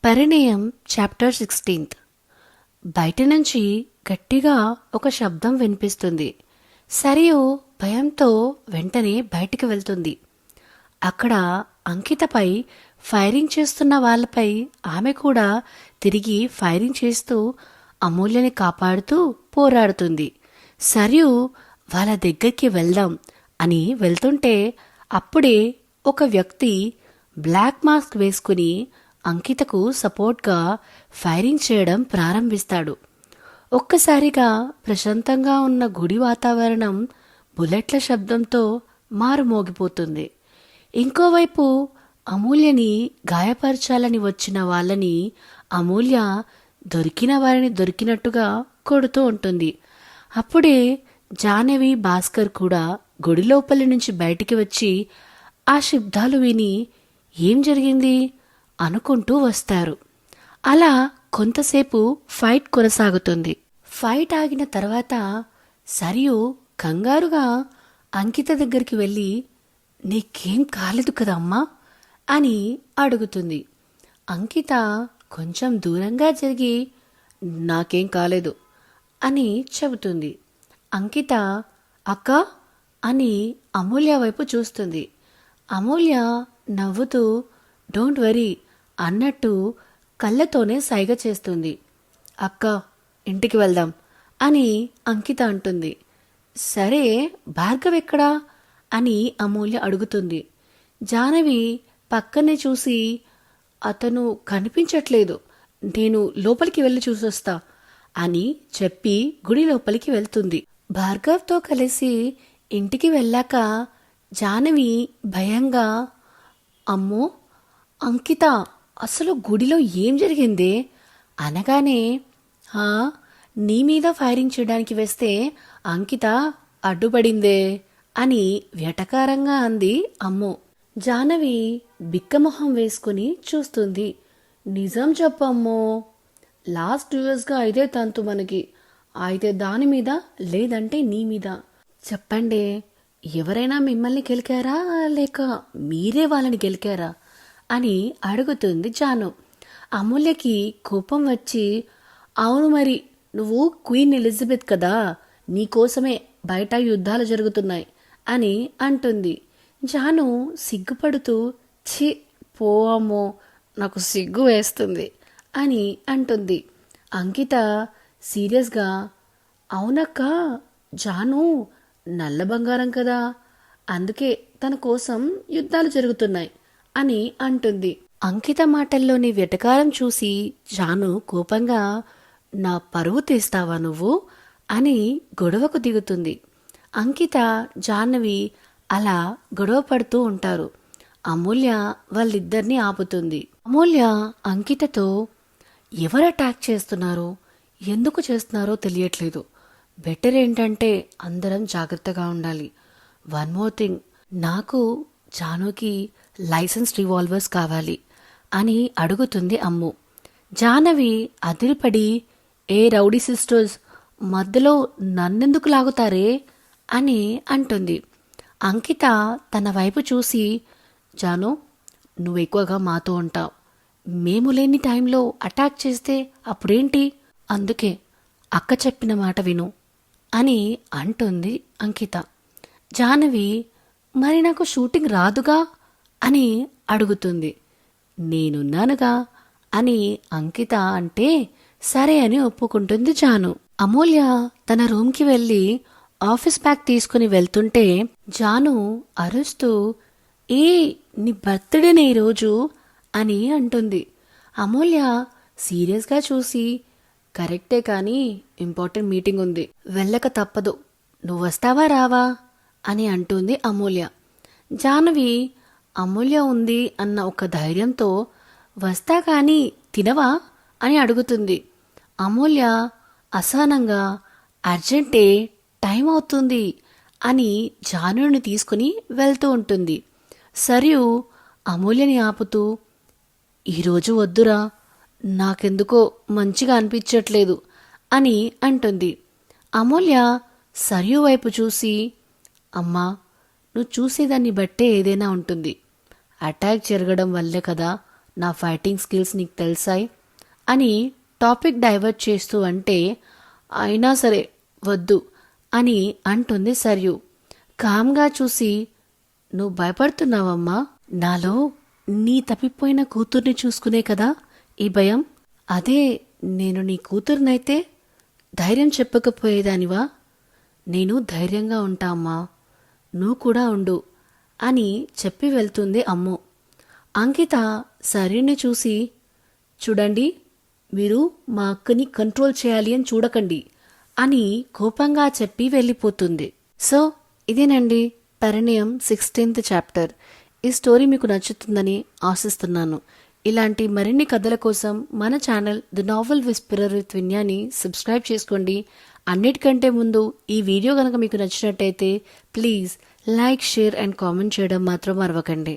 పరిణయం chapter 16. బయట నుంచి గట్టిగా ఒక శబ్దం వినిపిస్తుంది. సరియు భయంతో వెంటనే బయటికి వెళ్తుంది. అక్కడ అంకితపై ఫైరింగ్ చేస్తున్న వాళ్ళపై ఆమె కూడా తిరిగి ఫైరింగ్ చేస్తూ అమూల్యని కాపాడుతూ పోరాడుతుంది. సరియు వాళ్ళ దగ్గరికి వెళ్దాం అని వెళ్తుంటే అప్పుడే ఒక వ్యక్తి బ్లాక్ మాస్క్ వేసుకుని అంకితకు సపోర్ట్గా ఫైరింగ్ చేయడం ప్రారంభిస్తాడు. ఒక్కసారిగా ప్రశాంతంగా ఉన్న గుడి వాతావరణం బుల్లెట్ల శబ్దంతో మారుమోగిపోతుంది. ఇంకోవైపు అమూల్యని గాయపరచాలని వచ్చిన వాళ్ళని అమూల్య దొరికిన వారిని దొరికినట్టుగా కొడుతూ ఉంటుంది. అప్పుడే జాహ్నవి, భాస్కర్ కూడా గుడి లోపలి నుంచి బయటికి వచ్చి ఆ శబ్దాలు విని ఏం జరిగింది అనుకుంటూ వస్తారు. అలా కొంతసేపు ఫైట్ కొనసాగుతుంది. ఫైట్ ఆగిన తర్వాత సరియు కంగారుగా అంకిత దగ్గరికి వెళ్ళి నీకేం కాలేదు కదా అమ్మా అని అడుగుతుంది. అంకిత కొంచెం దూరంగా జరిగి నాకేం కాలేదు అని చెబుతుంది. అంకిత అక్క అని అమూల్య వైపు చూస్తుంది. అమూల్య నవ్వుతూ డోంట్ వరీ అన్నట్టు కళ్ళతోనే సైగ చేస్తుంది. అక్క ఇంటికి వెళ్దాం అని అంకిత అంటుంది. సరే భార్గవ్ ఎక్కడా అని అమూల్య అడుగుతుంది. జాహ్నవి పక్కనే చూసి అతను కనిపించట్లేదు, నేను లోపలికి వెళ్ళి చూసొస్తా అని చెప్పి గుడి లోపలికి వెళ్తుంది. భార్గవ్తో కలిసి ఇంటికి వెళ్ళాక జాహ్నవి భయంగా అమ్మో అంకిత అసలు గుడిలో ఏం జరిగిందే అనగానే నీ మీద ఫైరింగ్ చేయడానికి వేస్తే అంకిత అడ్డుపడిందే అని వెటకారంగా అంది అమ్ము. జాహ్నవి బిక్కమొహం వేసుకుని చూస్తుంది. నిజం చెప్పమ్మో, లాస్ట్ 2 yearsగా ఇదే తంతు మనకి, అయితే దాని మీద లేదంటే నీ మీద చెప్పండి. ఎవరైనా మిమ్మల్ని గెలికారా లేక మీరే వాళ్ళని గెలికారా అని అడుగుతుంది జాను. అమూల్యకి కోపం వచ్చి అవును మరి నువ్వు క్వీన్ ఎలిజబెత్ కదా, నీకోసమే బయట యుద్ధాలు జరుగుతున్నాయి అని అంటుంది. జాను సిగ్గుపడుతూ ఛీ పో అమ్మో నాకు సిగ్గు వేస్తుంది అని అంటుంది. అంకిత సీరియస్గా అవునక్క, జాను నల్ల బంగారం కదా, అందుకే తన కోసం యుద్ధాలు జరుగుతున్నాయి అని అంటుంది. అంకిత మాటల్లోని వెటకారం చూసి జాను కోపంగా నా పరువు తీస్తావా నువ్వు అని గొడవకు దిగుతుంది. అంకిత, జాహ్నవి అలా గొడవ పడుతూ ఉంటారు. అమూల్య వాళ్ళిద్దరినీ ఆపుతుంది. అమూల్య అంకితతో ఎవరు అటాక్ చేస్తున్నారో ఎందుకు చేస్తున్నారో తెలియట్లేదు, బెటర్ ఏంటంటే అందరం జాగ్రత్తగా ఉండాలి. వన్ మోర్ థింగ్, నాకు జానుకి లైసెన్స్ రివాల్వర్స్ కావాలి అని అడుగుతుంది అమ్ము. జాహ్నవి అదిరిపడి ఏ రౌడీ సిస్టర్స్ మధ్యలో నన్నెందుకు లాగుతారే అని అంటుంది. అంకిత తన వైపు చూసి జాను నువ్వు ఎక్కువగా మాతో ఉంటావు, మేము లేని టైంలో అటాక్ చేస్తే అప్పుడేంటి, అందుకే అక్క చెప్పిన మాట విను అని అంటుంది అంకిత. జాహ్నవి మరి నాకు షూటింగ్ రాదుగా అని అడుగుతుంది. నేనున్నానుగా అని అంకిత అంటే సరే అని ఒప్పుకుంటుంది జాను. అమూల్య తన రూమ్కి వెళ్ళి ఆఫీస్ బ్యాగ్ తీసుకుని వెళ్తుంటే జాను అరుస్తూ ఏ నీ బర్త్డేనే ఈరోజు అని అంటుంది. అమూల్య సీరియస్గా చూసి కరెక్టే కానీ ఇంపార్టెంట్ మీటింగ్ ఉంది, వెళ్ళక తప్పదు, నువ్వు వస్తావా రావా అని అంటుంది అమూల్య. జాహ్నవి అమూల్య ఉంది అన్న ఒక ధైర్యంతో వస్తా కానీ తినవా అని అడుగుతుంది. అమూల్య అసహనంగా అర్జెంటే, టైం అవుతుంది అని జానుని తీసుకుని వెళ్తూ ఉంటుంది. సరియు అమూల్యని ఆపుతూ ఈరోజు వద్దురా, నాకెందుకో మంచిగా అనిపించట్లేదు అని అంటుంది. అమూల్య సరియు వైపు చూసి అమ్మా నువ్వు చూసేదాన్ని బట్టే ఏదైనా ఉంటుంది, అటాక్ జరగడం వల్లే కదా నా ఫైటింగ్ స్కిల్స్ నీకు తెలిసాయి అని టాపిక్ డైవర్ట్ చేస్తూ అంటే, అయినా సరే వద్దు అని అంటుంది సరియు. కామ్గా చూసి, నువ్వు భయపడుతున్నావమ్మా, నాలో నీ తప్పిపోయిన కూతుర్ని చూసుకునే కదా ఈ భయం. అదే నేను నీ కూతుర్నైతే ధైర్యం చెప్పకపోయేదానివా? నేను ధైర్యంగా ఉంటా అమ్మా, నువ్వు కూడా ఉండు అని చెప్పి వెళ్తుంది అమ్ము. అంకిత సరిని చూసి, చూడండి, మీరు మా అక్కని కంట్రోల్ చేయాలి అని చూడకండి అని కోపంగా చెప్పి వెళ్ళిపోతుంది. సో ఇదేనండి పరిణయం 16th చాప్టర్. ఈ స్టోరీ మీకు నచ్చుతుందని ఆశిస్తున్నాను. ఇలాంటి మరిన్ని కథల కోసం మన channel the novel whisperer with Vinyani subscribe చేసుకోండి. అన్నిటికంటే ముందు ఈ వీడియో కనుక మీకు నచ్చినట్టయితే please like, share and comment చేయడం మాత్రం మరవకండి.